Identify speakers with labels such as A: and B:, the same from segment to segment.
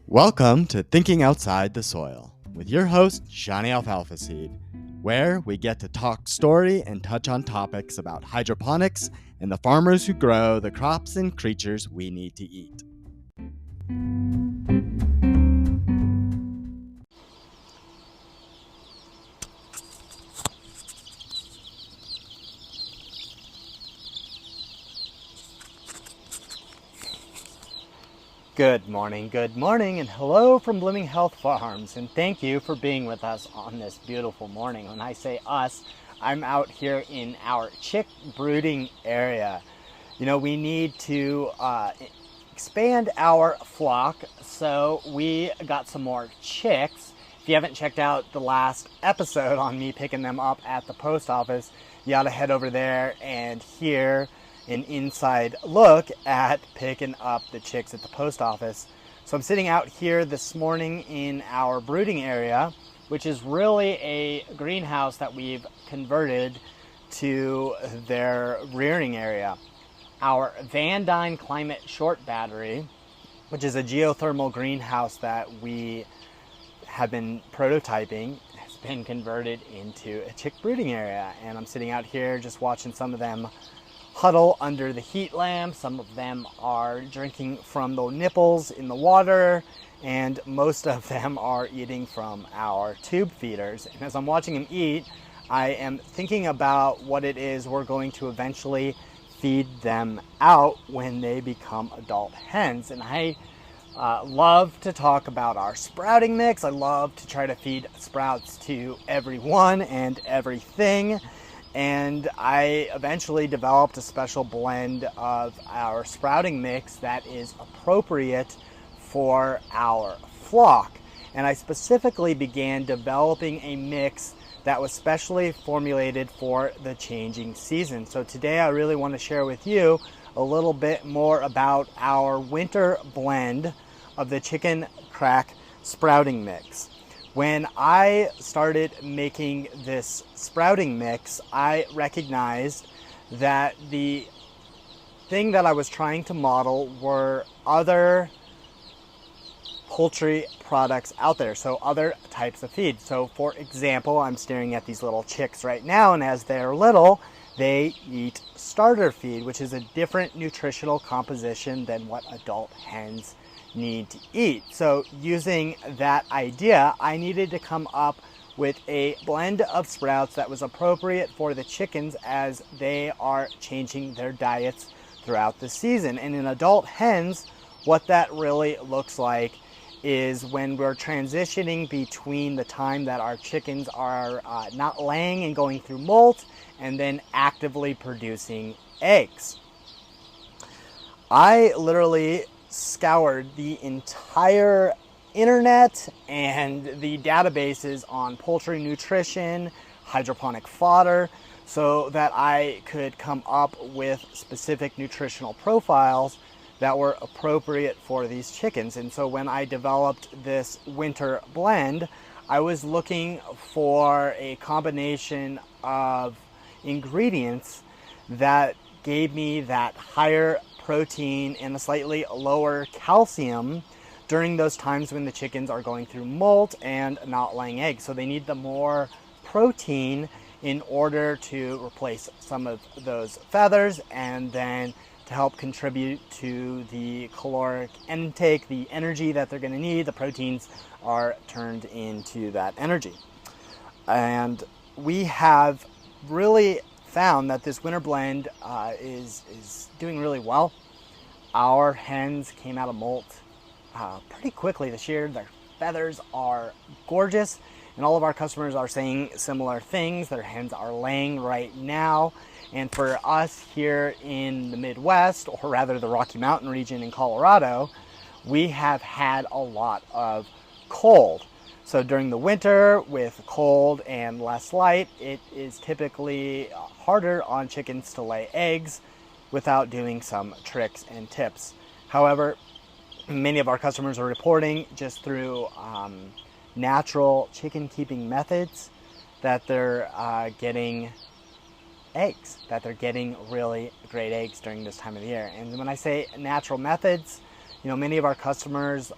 A: Welcome to Thinking Outside the Soil with your host, Johnny Alfalfa Seed, where we get to talk story and touch on topics about hydroponics and the farmers who grow the crops and creatures we need to eat. Good morning, and hello from Blooming Health Farms, and thank you for being with us on this beautiful morning. When I say us, I'm out here in our chick brooding area. You know, we need to expand our flock, so we got some more chicks. If you haven't checked out the last episode on me picking them up at the post office, you ought to head over there and hear an inside look at picking up the chicks at the post office. So I'm sitting out here this morning in our brooding area, which is really a greenhouse that we've converted to their rearing area. Our Van Dyne Climate Short Battery, which is a geothermal greenhouse that we have been prototyping, has been converted into a chick brooding area. And I'm sitting out here just watching some of them huddle under the heat lamp. Some of them are drinking from the nipples in the water, and most of them are eating from our tube feeders. And as I'm watching them eat, I am thinking about what it is we're going to eventually feed them out when they become adult hens. And I love to talk about our sprouting mix. I love to try to feed sprouts to everyone and everything. And I eventually developed a special blend of our sprouting mix that is appropriate for our flock. And I specifically began developing a mix that was specially formulated for the changing season. So today I really want to share with you a little bit more about our winter blend of the chicken crack sprouting mix. When I started making this sprouting mix, I recognized that the thing that I was trying to model were other poultry products out there, so other types of feed. So for example, I'm staring at these little chicks right now, and as they're little, they eat starter feed, which is a different nutritional composition than what adult hens need to eat. So using that idea, I needed to come up with a blend of sprouts that was appropriate for the chickens as they are changing their diets throughout the season. And in adult hens, what that really looks like is when we're transitioning between the time that our chickens are not laying and going through molt and then actively producing eggs. I literally scoured the entire internet and the databases on poultry nutrition, hydroponic fodder, so that I could come up with specific nutritional profiles that were appropriate for these chickens. And so when I developed this winter blend, I was looking for a combination of ingredients that gave me that higher protein and a slightly lower calcium during those times when the chickens are going through molt and not laying eggs. So they need the more protein in order to replace some of those feathers and then to help contribute to the caloric intake, the energy that they're going to need. The proteins are turned into that energy. And we have really found that this winter blend is doing really well. Our hens came out of molt pretty quickly this year. Their feathers are gorgeous, and all of our customers are saying similar things. Their hens are laying right now. And for us here in the Midwest, or rather the Rocky Mountain region in Colorado, we have had a lot of cold. So during the winter with cold and less light, it is typically harder on chickens to lay eggs without doing some tricks and tips. However, many of our customers are reporting just through natural chicken keeping methods that they're getting eggs, that they're getting really great eggs during this time of the year. And when I say natural methods, Many of our customers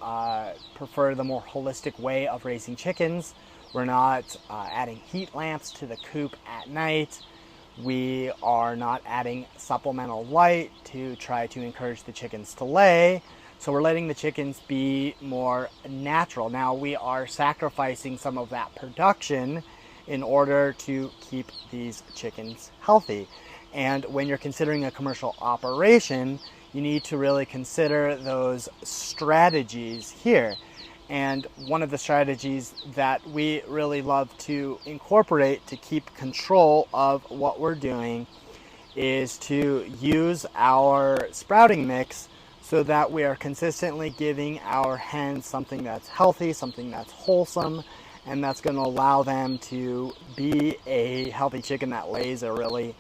A: prefer the more holistic way of raising chickens. We're not adding heat lamps to the coop at night. We are not adding supplemental light to try to encourage the chickens to lay. So we're letting the chickens be more natural. Now we are sacrificing some of that production in order to keep these chickens healthy. And when you're considering a commercial operation, you need to really consider those strategies here. And one of the strategies that we really love to incorporate to keep control of what we're doing is to use our sprouting mix so that we are consistently giving our hens something that's healthy, something that's wholesome, and that's going to allow them to be a healthy chicken that lays a really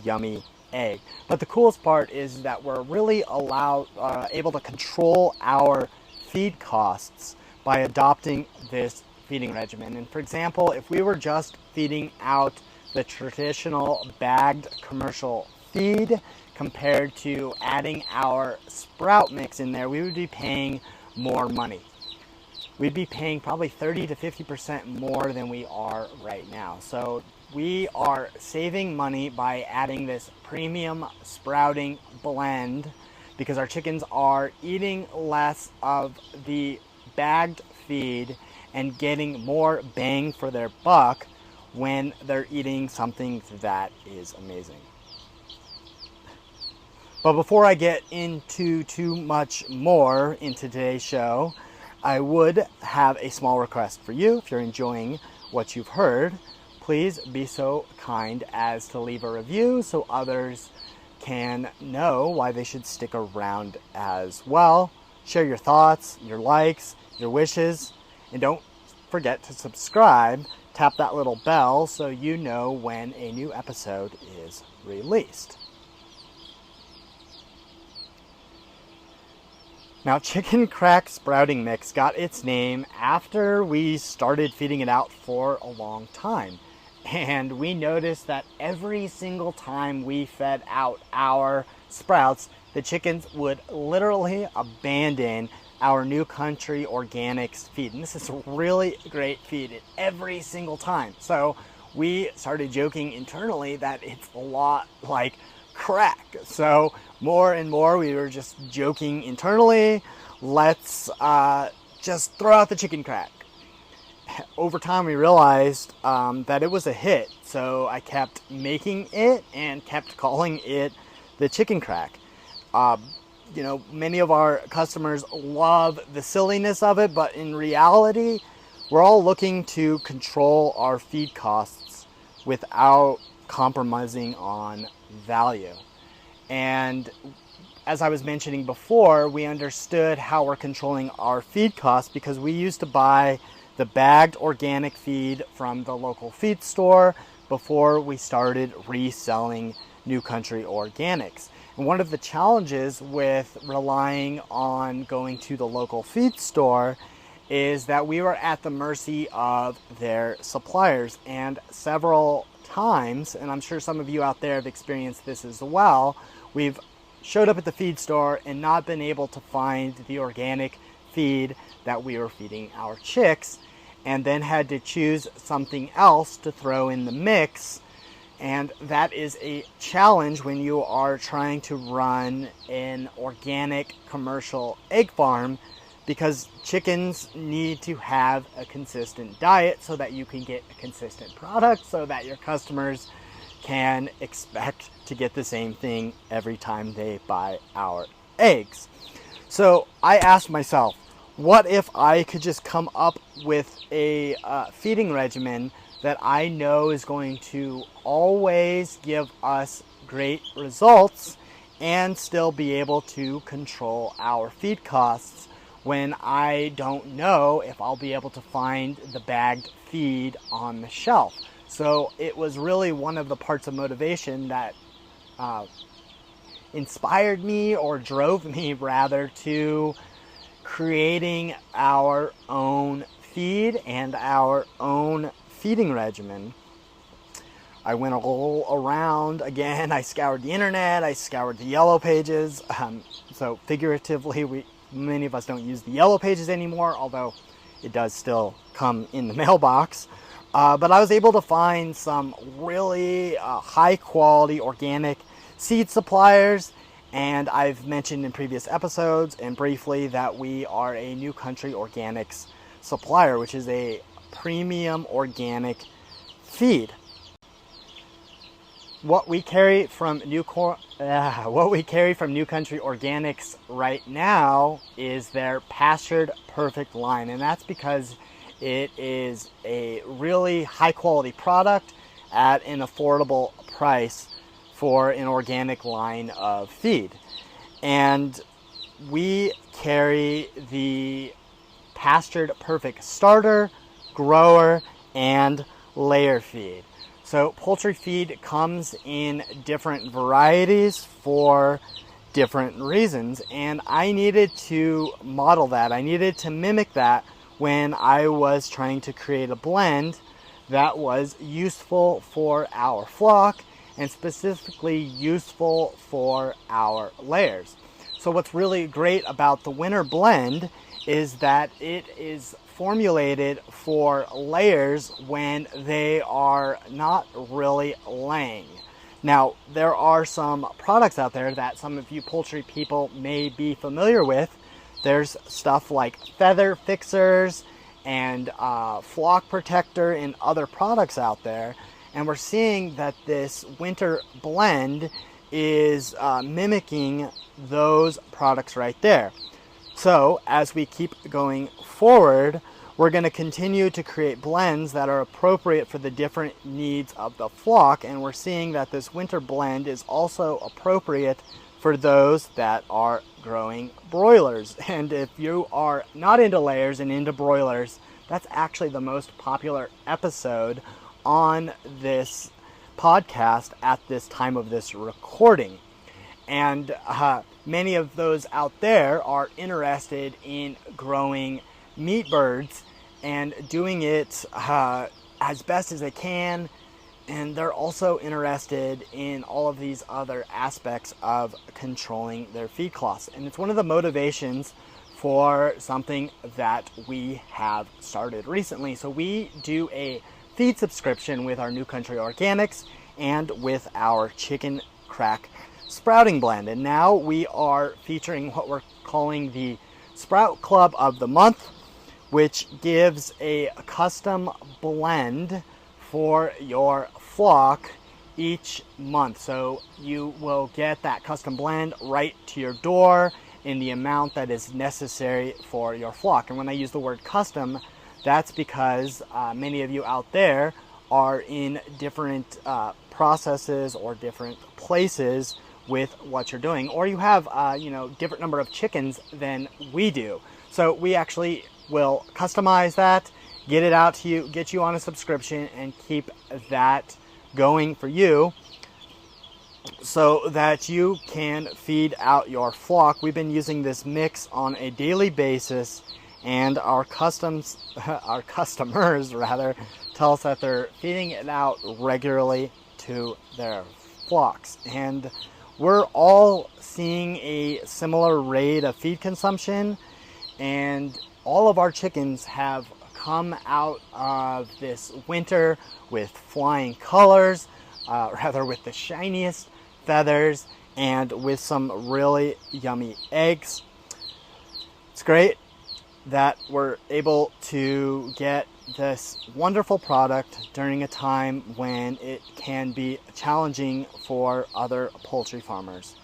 A: yummy egg. But the coolest part is that we're really able to control our feed costs by adopting this feeding regimen. And for example, if we were just feeding out the traditional bagged commercial feed compared to adding our sprout mix in there, we would be paying more money. We'd be paying probably 30 to 50% more than we are right now. So we are saving money by adding this premium sprouting blend because our chickens are eating less of the bagged feed and getting more bang for their buck when they're eating something that is amazing. But before I get into too much more in today's show, I would have a small request for you. If you're enjoying what you've heard, please be so kind as to leave a review so others can know why they should stick around as well. Share your thoughts, your likes, your wishes, and don't forget to subscribe. Tap that little bell so you know when a new episode is released. Now, chicken crack sprouting mix got its name after we started feeding it out for a long time. And we noticed that every single time we fed out our sprouts, the chickens would literally abandon our New Country Organics feed. And this is a really great feed every single time. So we started joking internally that it's a lot like crack. So more and more we were just joking internally, let's just throw out the chicken crack. Over time we realized that it was a hit, so I kept making it and kept calling it the chicken crack. Many of our customers love the silliness of it, but in reality we're all looking to control our feed costs without compromising on value. And as I was mentioning before, we understood how we're controlling our feed costs because we used to buy the bagged organic feed from the local feed store before we started reselling New Country Organics. And one of the challenges with relying on going to the local feed store is that we were at the mercy of their suppliers. And several times, and I'm sure some of you out there have experienced this as well, we've showed up at the feed store and not been able to find the organic feed that we were feeding our chicks, and then had to choose something else to throw in the mix. And that is a challenge when you are trying to run an organic commercial egg farm, because chickens need to have a consistent diet so that you can get a consistent product, so that your customers can expect to get the same thing every time they buy our eggs. So I asked myself, what if I could just come up with a feeding regimen that I know is going to always give us great results and still be able to control our feed costs when I don't know if I'll be able to find the bagged feed on the shelf. So it was really one of the parts of motivation that inspired me, or drove me rather, to creating our own feed and our own feeding regimen. I went all around again. I scoured the internet, I scoured the yellow pages. So figuratively, Many of us don't use the yellow pages anymore, although it does still come in the mailbox. But I was able to find some really high quality organic seed suppliers, and I've mentioned in previous episodes and briefly that we are a New Country Organics supplier, which is a premium organic feed. What we carry from New Country Organics right now is their Pastured Perfect line, and that's because it is a really high quality product at an affordable price for an organic line of feed. And we carry the Pastured Perfect starter, grower, and layer feed. So poultry feed comes in different varieties for different reasons, and I needed to model that. I needed to mimic that when I was trying to create a blend that was useful for our flock and specifically useful for our layers. So what's really great about the winter blend is that it is formulated for layers when they are not really laying. Now, there are some products out there that some of you poultry people may be familiar with. There's stuff like feather fixers and flock protector and other products out there. And we're seeing that this winter blend is mimicking those products right there. So as we keep going forward, we're going to continue to create blends that are appropriate for the different needs of the flock. And we're seeing that this winter blend is also appropriate for those that are growing broilers. And if you are not into layers and into broilers, that's actually the most popular episode on this podcast at this time of this recording. And many of those out there are interested in growing meat birds and doing it as best as they can. And they're also interested in all of these other aspects of controlling their feed costs. And it's one of the motivations for something that we have started recently. So we do a feed subscription with our New Country Organics and with our chicken crack sprouting blend. And now we are featuring what we're calling the Sprout Club of the Month, which gives a custom blend for your flock each month. So you will get that custom blend right to your door in the amount that is necessary for your flock. And when I use the word custom, that's because many of you out there are in different processes or different places with what you're doing, or you have different number of chickens than we do. So we actually will customize that, get it out to you, get you on a subscription, and keep that going for you so that you can feed out your flock. We've been using this mix on a daily basis, and our customers tell us that they're feeding it out regularly to their flocks. And we're all seeing a similar rate of feed consumption, and all of our chickens have come out of this winter with flying colors, with the shiniest feathers, and with some really yummy eggs. It's great that we're able to get this wonderful product during a time when it can be challenging for other poultry farmers.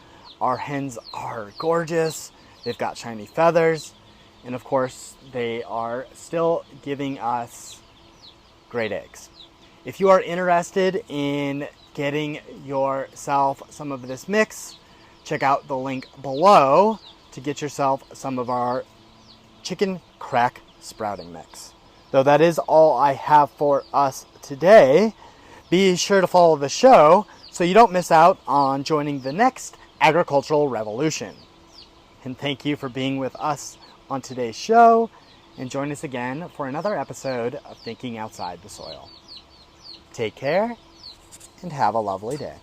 A: Our hens are gorgeous, they've got shiny feathers, and of course they are still giving us great eggs. If you are interested in getting yourself some of this mix, check out the link below to get yourself some of our chicken crack sprouting mix. Though that is all I have for us today, be sure to follow the show so you don't miss out on joining the next agricultural revolution. And thank you for being with us on today's show, and join us again for another episode of Thinking Outside the Soil. Take care and have a lovely day.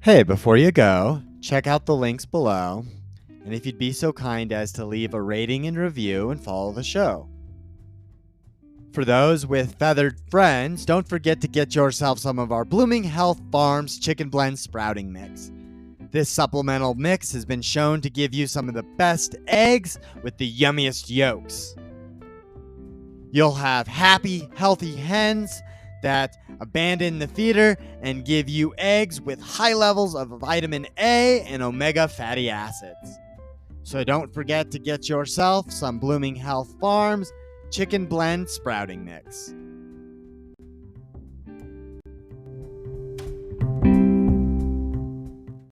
A: Hey, before you go, check out the links below, and if you'd be so kind as to leave a rating and review and follow the show. For those with feathered friends, don't forget to get yourself some of our Blooming Health Farms Chicken Blend Sprouting Mix. This supplemental mix has been shown to give you some of the best eggs with the yummiest yolks. You'll have happy, healthy hens that abandon the feeder and give you eggs with high levels of vitamin A and omega fatty acids. So don't forget to get yourself some Blooming Health Farms Chicken Blend Sprouting Mix.